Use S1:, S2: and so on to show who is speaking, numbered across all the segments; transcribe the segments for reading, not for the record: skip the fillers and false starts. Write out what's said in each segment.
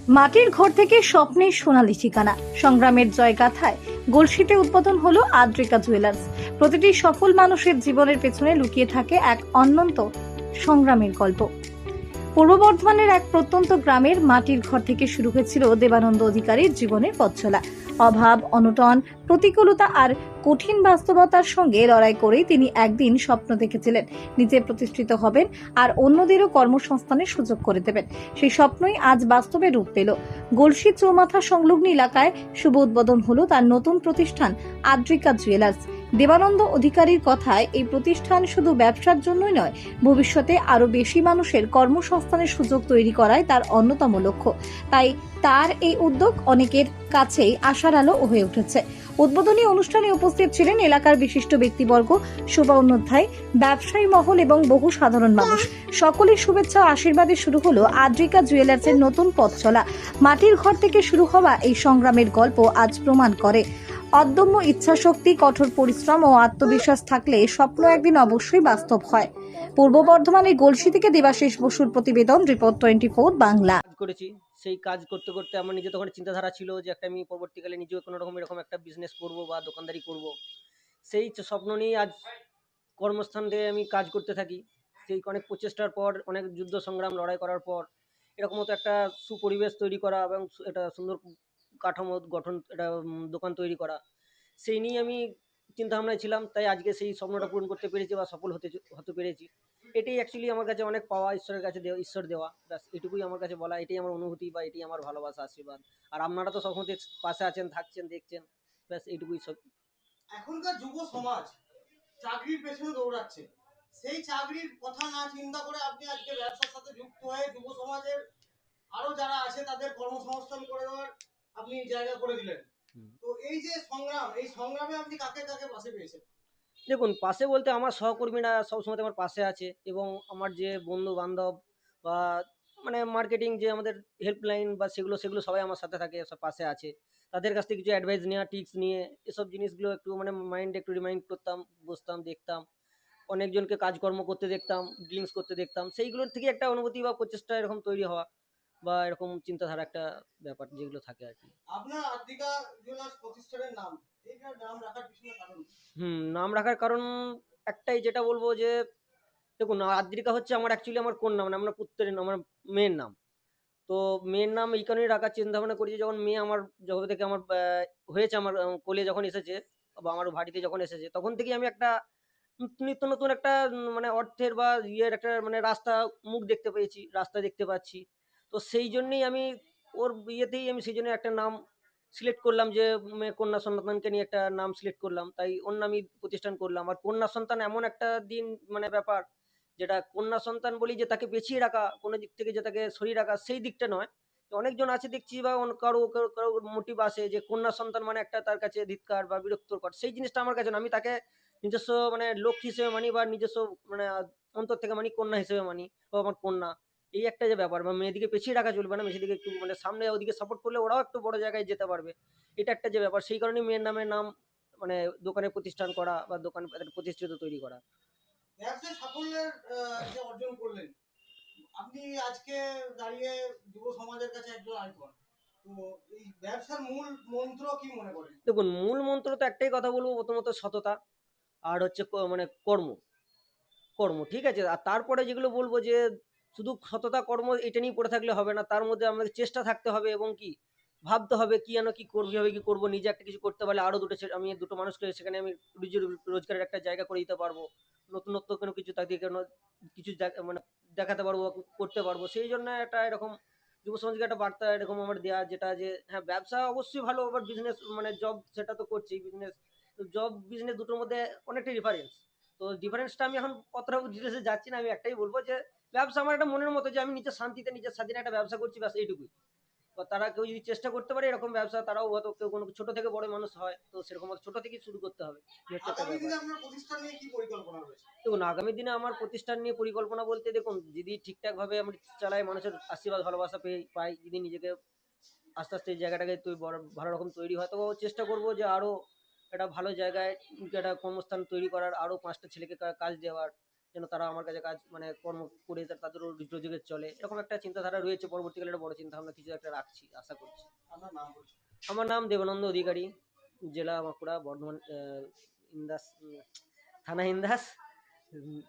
S1: মাটির ঘর থেকে স্বপ্নের সোনালী ঠিকানা, সংগ্রামের জয়গাথায় গলসিতে উদ্বোধন হলো আদ্রিকা জুয়েলার্স। প্রতিটি সফল মানুষের জীবনের পেছনে লুকিয়ে থাকে এক অনন্ত সংগ্রামের গল্প। পূর্ব বর্ধমানের এক প্রত্যন্ত গ্রামের মাটির ঘর থেকে শুরু হয়েছিল দেবানন্দ অধিকারীর জীবনের পথ চলা। অভাব, অনটন, প্রতিকূলতা আর কঠিন বাস্তবতার সঙ্গে লড়াই করেই তিনি একদিন স্বপ্ন দেখেছিলেন নিজে প্রতিষ্ঠিত হবেন আর অন্যদেরও কর্মসংস্থানের সুযোগ করে দেবেন। সেই স্বপ্নই আজ বাস্তবে রূপ পেল। গলসি চৌমাথা সংলগ্ন এলাকায় শুভ উদ্বোধন হলো তার নতুন প্রতিষ্ঠান আদ্রিকা জুয়েলার্স। দেবানন্দ অধিকারীর কথায় এই প্রতিষ্ঠান শুধু ব্যবসার জন্যই নয়, ভবিষ্যতে আরো বেশি মানুষের কর্মসংস্থানের সুযোগ তৈরি করাই তার অন্যতম লক্ষ্য। তাই তার এই উদ্যোগ অনেকের কাছেই আশার আলো হয়ে উঠেছে। উদ্বোধনী অনুষ্ঠানে উপস্থিত ছিলেন এলাকার বিশিষ্ট ব্যক্তিবর্গ, শুভানুধ্যায়ী, ব্যবসায়ী মহল এবং বহু সাধারণ মানুষ। সকলের শুভেচ্ছা ও আশীর্বাদে শুরু হলো আদ্রিকা জুয়েলার্সের নতুন পথ চলা। মাটির ঘর থেকে শুরু হওয়া এই সংগ্রামের গল্প আজ প্রমাণ করে অদম্য ইচ্ছাশক্তি, কঠোর পরিশ্রম ও আত্মবিশ্বাস থাকলে স্বপ্ন একদিন অবশ্যই বাস্তব হয়। পূর্ব বর্ধমানের গলসি থেকে দেবাশিস বসুর প্রতিবেদন, রিপোর্ট 24 বাংলা।
S2: কাজ করেছি। সেই কাজ করতে করতে আমার নিজে তখন চিন্তাধারা ছিল যে একটা আমি পরবর্তীকালে নিজেও কোনো রকম এরকম একটা বিজনেস করব বা দোকানদারি করব। সেই স্বপ্ন নিয়ে আজ কর্মস্থান দিয়ে আমি কাজ করতে থাকি। সেই অনেক প্রচেষ্টার পর, অনেক যুদ্ধ সংগ্রাম লড়াই করার পর এরকম মতো একটা সুপরিবেশ তৈরি করা এবং একটা সুন্দর কাঠামো গঠন, একটা দোকান তৈরি করা, সেই নিয়ে আমি চিন্তাভাবনায় ছিলাম। তাই আজকে সেই স্বপ্নটা পূরণ করতে পেরেছি বা সফল হতে হতে পেরেছি। এটাই অ্যাকচুয়ালি আমার কাছে অনেক পাওয়া, ঈশ্বরের কাছে দেওয়া, ঈশ্বর দেওয়া। ব্যাস এটুকুই আমার কাছে বলা। এটাই আমার অনুভূতি বা এটাই আমার ভালোবাসা, আশীর্বাদ। আর আপনারা তো সবসময় পাশে আছেন, থাকছেন, দেখছেন। ব্যাস এইটুকুই সব।
S3: এখনকার যুব সমাজ চাকরির পেছনে দৌড়াচ্ছে। সেই চাকরির কথা না চিন্তা করে আপনি আজকে ব্যবসার সাথে যুক্ত হয়ে যুব সমাজের আরো যারা আছে তাদের কর্মসংস্থান করে দেওয়ার আপনি জায়গা করে দিলেন। তো এই যে সংগ্রাম, এই সংগ্রামে আপনি কাকে কাকে পাশে পেয়েছেন?
S2: দেখুন, পাশে বলতে আমার সহকর্মীরা সবসময় আমার পাশে আছে এবং আমার যে বন্ধু-বান্ধব বা মানে মার্কেটিং যে আমাদের হেল্পলাইন বা সেগুলো সেগুলো সবাই আমার সাথে থাকে, সব পাশে আছে। তাদের কাছ থেকে কিছু অ্যাডভাইস নেওয়া, টিপস নিয়ে এসব জিনিসগুলো একটু মানে মাইন্ডে একটু রিমাইন্ড করতাম, বসতাম, দেখতাম। অনেকজনকে কাজকর্ম করতে দেখতাম, ড্রিংকস করতে দেখতাম। সেইগুলোর থেকে একটা অনুভূতি বা প্রচেষ্টা এরকম তৈরি হওয়া বা এরকম চিন্তাধারা একটা ব্যাপার যেগুলো থাকে আরকি।
S3: আপনার আদ্রিকা জুয়েলার্স প্রতিষ্ঠানের নাম, এইটার নাম রাখার পিছনে কারণ কি?
S2: নাম রাখার কারণ একটাই, যেটা বলব যে দেখুন, আদ্রিকা হচ্ছে আমার অ্যাকচুয়ালি আমার কন্যা, মানে আমার পুত্রের নাম, আমার মেয়ের নাম। তো মেয়ের নাম এই কারণেই রাখার চিন্তাভাবনা করেছি, যখন মেয়ে আমার যবে থেকে আমার হয়েছে, আমার কোলে যখন এসেছে বা আমার বাড়িতে যখন এসেছে, তখন থেকেই আমি একটা নিত্য নতুন একটা মানে অর্থের বা ইয়ের একটা মানে মুখ দেখতে পেয়েছি, রাস্তা দেখতে পাচ্ছি। তো সেই জন্যেই আমি ওর ইয়েতেই আমি সেইজন্য একটা নাম সিলেক্ট করলাম যে কন্যা সন্তানকে নিয়ে একটা নাম সিলেক্ট করলাম। তাই ওর নামই প্রতিষ্ঠান করলাম। আর কন্যা সন্তান এমন একটা দিন মানে ব্যাপার, যেটা কন্যা সন্তান বলি যে তাকে পেছিয়ে রাখা, কোনো দিক থেকে যে তাকে সরিয়ে রাখা, সেই দিকটা নয়। অনেকজন আছে দেখছি বা কারো মোটিভ আছে যে কন্যা সন্তান মানে একটা তার কাছে ধিক্কার বা বিরক্তকর। সেই জিনিসটা আমার কাছে না। আমি তাকে নিজস্ব মানে লক্ষ্মী হিসেবে মানি বা নিজস্ব মানে অন্তর থেকে মানি, কন্যা হিসেবে মানি। ও আমার কন্যা। এই একটা যে ব্যাপার, বা মেয়েদিকে পেছিয়ে রাখা চলবে না। মেয়েদিকে একটু মানে সামনে ওদিকে সাপোর্ট করলে ওরাও একটু বড় জায়গায় যেতে পারবে। এটা একটা যে ব্যাপার, সেই কারণেই মেয়ের নামের নাম মানে দোকানে প্রতিষ্ঠান করা বা দোকান প্রতিষ্ঠিত তৈরি করা।
S3: ব্যবসায় সাফল্যের যে অর্জন করলেন, আপনি আজকে দাঁড়িয়ে যুব সমাজের কাছে একজন আইকন। তো এই ব্যবসার মূল মন্ত্র কি মনে করেন?
S2: দেখুন, মূল মন্ত্র তো একটাই কথা বলবো, প্রথমত সততা। আর হচ্ছে মানে কর্ম, ঠিক আছে? আর তারপরে যেগুলো বলব যে শুধু সততা, কর্ম এটা নিয়ে পড়ে থাকলে হবে না। তার মধ্যে আমাদের চেষ্টা থাকতে হবে এবং কি ভাবতে হবে কি যেন কি করব, কিভাবে কি করব। নিজে একটা কিছু করতে পারলে আরো আমি দুটো মানুষকে সেখানে আমি রোজগারের একটা জায়গা করে দিতে পারবো। নতুনত্ব কোনো কিছু তাদেরকে কিছু মানে দেখাতে পারবো, করতে পারবো। সেই জন্য একটা এরকম যুব সমাজকে একটা বার্তা এরকম আমার দেয়া, যেটা যে হ্যাঁ, ব্যবসা অবশ্যই ভালো, আবার বিজনেস মানে জব সেটা তো করছি। জব বিজনেস দুটোর মধ্যে অনেকটা ডিফারেন্স। তো ডিফারেন্সটা আমি এখন অতটা ডিটেলসে যাচ্ছি না। আমি একটাই বলব যে ব্যবসা আমার একটা মনের মতো, যে আমি নিজের শান্তিতে নিজের স্বাধীনে একটা ব্যবসা করছি, ব্যাস এইটুকুই। বা তারা কেউ যদি চেষ্টা করতে পারে এরকম ব্যবসা, তারাও হয়তো কেউ কোনো ছোট থেকে বড় মানুষ হয়, তো সেরকম ছোট থেকেই শুরু করতে হবে। এই হচ্ছে একটা
S3: আগামী
S2: ব্যাপার।
S3: দিনে আপনার প্রতিষ্ঠান নিয়ে কি পরিকল্পনা রয়েছে?
S2: দেখুন, আগামী দিনে আমার প্রতিষ্ঠান নিয়ে পরিকল্পনা বলতে, দেখুন যদি ঠিকঠাকভাবে আমি চালাই, মানুষের আশীর্বাদ ভালোবাসা পাই, যদি নিজেকে আস্তে আস্তে এই জায়গাটাকে ভালো রকম তৈরি হয়, তো চেষ্টা করব যে আরো একটা ভালো জায়গায় একটা কর্মস্থান তৈরি করার, আরো ৫টা ছেলেকে কাজ দেওয়ার, যেন তারা আমার কাছে কাজ মানে কর্ম করে তাদেরও রোজগার চলে, এরকম একটা চিন্তাধারা রয়েছে। পরবর্তীকালে একটা বড় চিন্তা ভাবনা কিছু একটা রাখছি, আশা করছি।
S3: আপনার নাম বলছি।
S2: আমার নাম দেবানন্দ অধিকারী, জেলা বাঁকুড়া, বর্ধমান, ইন্দাস, থানা ইন্দাস। উম,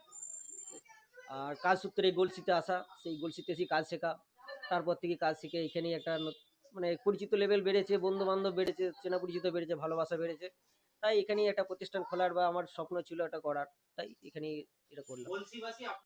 S2: আর কাজ সূত্রে এই গলসিতে আসা, সেই গলসিতে এসে কাজ শেখা, তারপর থেকে কাজ শিখে এখানেই একটা মানে পরিচিত লেভেল বেড়েছে, বন্ধু বান্ধব বেড়েছে, চেনা পরিচিত বেড়েছে, ভালোবাসা বেড়েছে। তাই এখানেই একটা প্রতিষ্ঠান খোলার বা আমার স্বপ্ন ছিল এটা করার, তাই এখানেই এটা করলাম।